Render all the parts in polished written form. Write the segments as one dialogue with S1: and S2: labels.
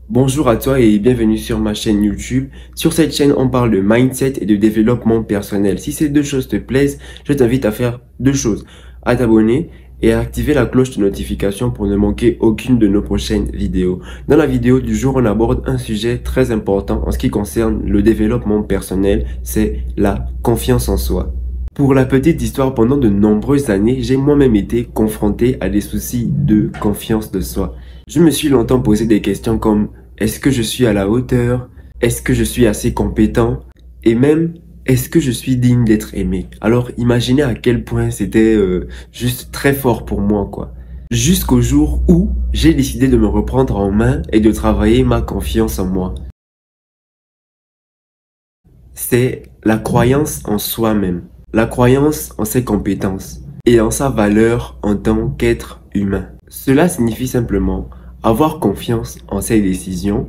S1: Bonjour à toi et bienvenue sur ma chaîne YouTube. Sur cette chaîne, on parle de mindset et de développement personnel. Si ces deux choses te plaisent, je t'invite à faire deux choses. À t'abonner et à activer la cloche de notification pour ne manquer aucune de nos prochaines vidéos. Dans la vidéo du jour, on aborde un sujet très important en ce qui concerne le développement personnel, c'est la confiance en soi. Pour la petite histoire, pendant de nombreuses années, j'ai moi-même été confronté à des soucis de confiance de soi. Je me suis longtemps posé des questions comme est-ce que je suis à la hauteur? Est-ce que je suis assez compétent? Et même, est-ce que je suis digne d'être aimé? Alors imaginez à quel point c'était juste très fort pour moi, quoi. Jusqu'au jour où j'ai décidé de me reprendre en main et de travailler ma confiance en moi. C'est la croyance en soi-même, la croyance en ses compétences et en sa valeur en tant qu'être humain. Cela signifie simplement avoir confiance en ses décisions,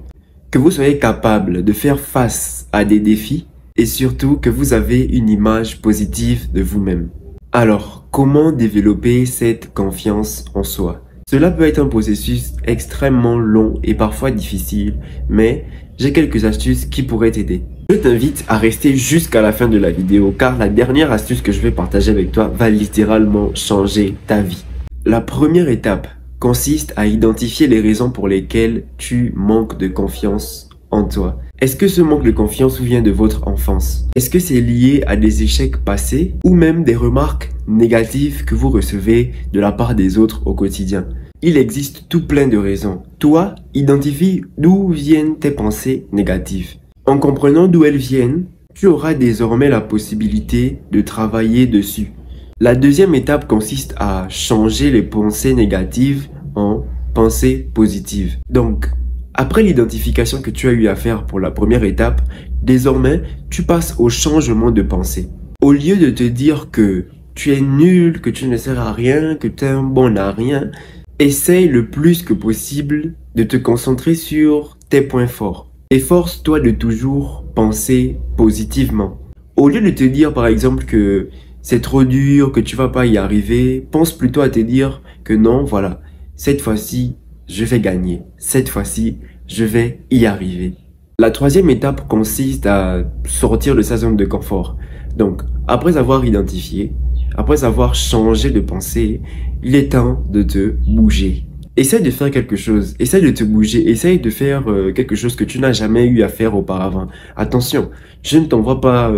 S1: que vous soyez capable de faire face à des défis et surtout que vous avez une image positive de vous-même. Alors, comment développer cette confiance en soi? Cela peut être un processus extrêmement long et parfois difficile, mais j'ai quelques astuces qui pourraient t'aider. Je t'invite à rester jusqu'à la fin de la vidéo car la dernière astuce que je vais partager avec toi va littéralement changer ta vie. La première étape consiste à identifier les raisons pour lesquelles tu manques de confiance en toi. Est-ce que ce manque de confiance vient de votre enfance? Est-ce que c'est lié à des échecs passés ou même des remarques négatives que vous recevez de la part des autres au quotidien? Il existe tout plein de raisons. Toi, identifie d'où viennent tes pensées négatives. En comprenant d'où elles viennent, tu auras désormais la possibilité de travailler dessus. La deuxième étape consiste à changer les pensées négatives en pensées positives. Donc, après l'identification que tu as eu à faire pour la première étape, désormais, tu passes au changement de pensée. Au lieu de te dire que tu es nul, que tu ne sers à rien, que tu es un bon à rien, essaye le plus que possible de te concentrer sur tes points forts. Et force-toi de toujours penser positivement. Au lieu de te dire par exemple que c'est trop dur, que tu vas pas y arriver, pense plutôt à te dire que non, voilà, cette fois-ci, je vais gagner. Cette fois-ci, je vais y arriver. La troisième étape consiste à sortir de sa zone de confort. Donc, après avoir identifié, après avoir changé de pensée, il est temps de te bouger. Essaye de faire quelque chose, essaye de te bouger, essaye de faire quelque chose que tu n'as jamais eu à faire auparavant. Attention, je ne t'envoie pas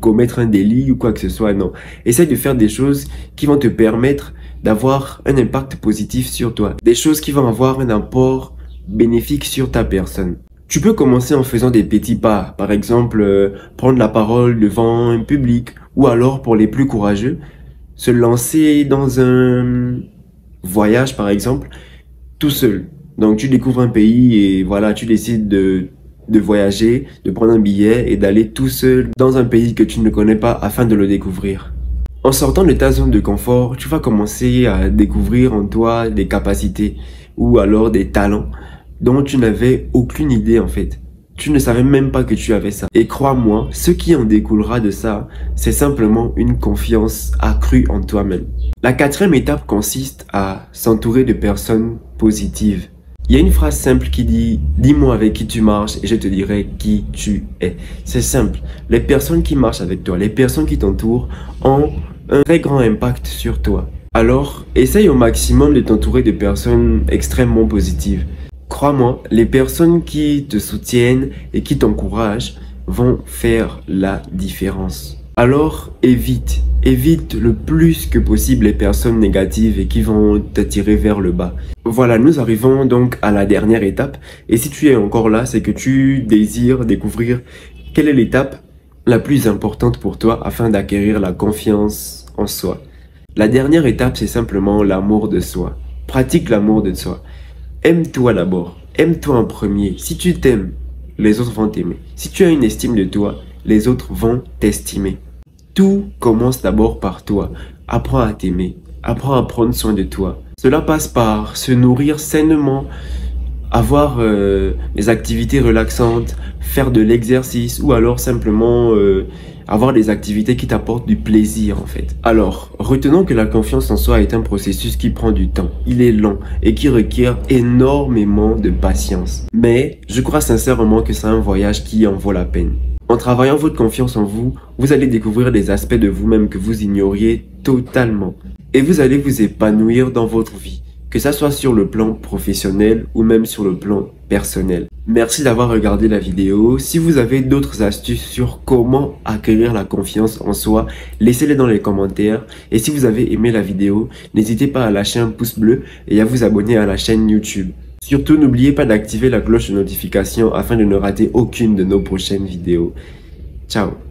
S1: commettre un délit ou quoi que ce soit, non. Essaye de faire des choses qui vont te permettre d'avoir un impact positif sur toi. Des choses qui vont avoir un apport bénéfique sur ta personne. Tu peux commencer en faisant des petits pas, par exemple prendre la parole devant un public ou alors pour les plus courageux, se lancer dans un voyage par exemple, tout seul. Donc tu découvres un pays et voilà, tu décides de voyager, de prendre un billet et d'aller tout seul dans un pays que tu ne connais pas afin de le découvrir. En sortant de ta zone de confort, tu vas commencer à découvrir en toi des capacités ou alors des talents dont tu n'avais aucune idée en fait. Tu ne savais même pas que tu avais ça. Et crois-moi, ce qui en découlera de ça, c'est simplement une confiance accrue en toi-même. La quatrième étape consiste à s'entourer de personnes positives. Il y a une phrase simple qui dit « Dis-moi avec qui tu marches et je te dirai qui tu es ». C'est simple. Les personnes qui marchent avec toi, les personnes qui t'entourent ont un très grand impact sur toi. Alors, essaye au maximum de t'entourer de personnes extrêmement positives. Crois-moi, les personnes qui te soutiennent et qui t'encouragent vont faire la différence. Alors, évite le plus que possible les personnes négatives et qui vont t'attirer vers le bas. Voilà, nous arrivons donc à la dernière étape. Et si tu es encore là, c'est que tu désires découvrir quelle est l'étape la plus importante pour toi afin d'acquérir la confiance en soi. La dernière étape, c'est simplement l'amour de soi. Pratique l'amour de soi. Aime-toi d'abord. Aime-toi en premier. Si tu t'aimes, les autres vont t'aimer. Si tu as une estime de toi, les autres vont t'estimer. Tout commence d'abord par toi. Apprends à t'aimer. Apprends à prendre soin de toi. Cela passe par se nourrir sainement, avoir des activités relaxantes, faire de l'exercice ou alors simplement avoir des activités qui t'apportent du plaisir en fait. Alors, retenons que la confiance en soi est un processus qui prend du temps. Il est lent et qui requiert énormément de patience. Mais je crois sincèrement que c'est un voyage qui en vaut la peine. En travaillant votre confiance en vous, vous allez découvrir des aspects de vous-même que vous ignoriez totalement. Et vous allez vous épanouir dans votre vie, que ça soit sur le plan professionnel ou même sur le plan personnel. Merci d'avoir regardé la vidéo. Si vous avez d'autres astuces sur comment acquérir la confiance en soi, laissez-les dans les commentaires. Et si vous avez aimé la vidéo, n'hésitez pas à lâcher un pouce bleu et à vous abonner à la chaîne YouTube. Surtout, n'oubliez pas d'activer la cloche de notification afin de ne rater aucune de nos prochaines vidéos. Ciao!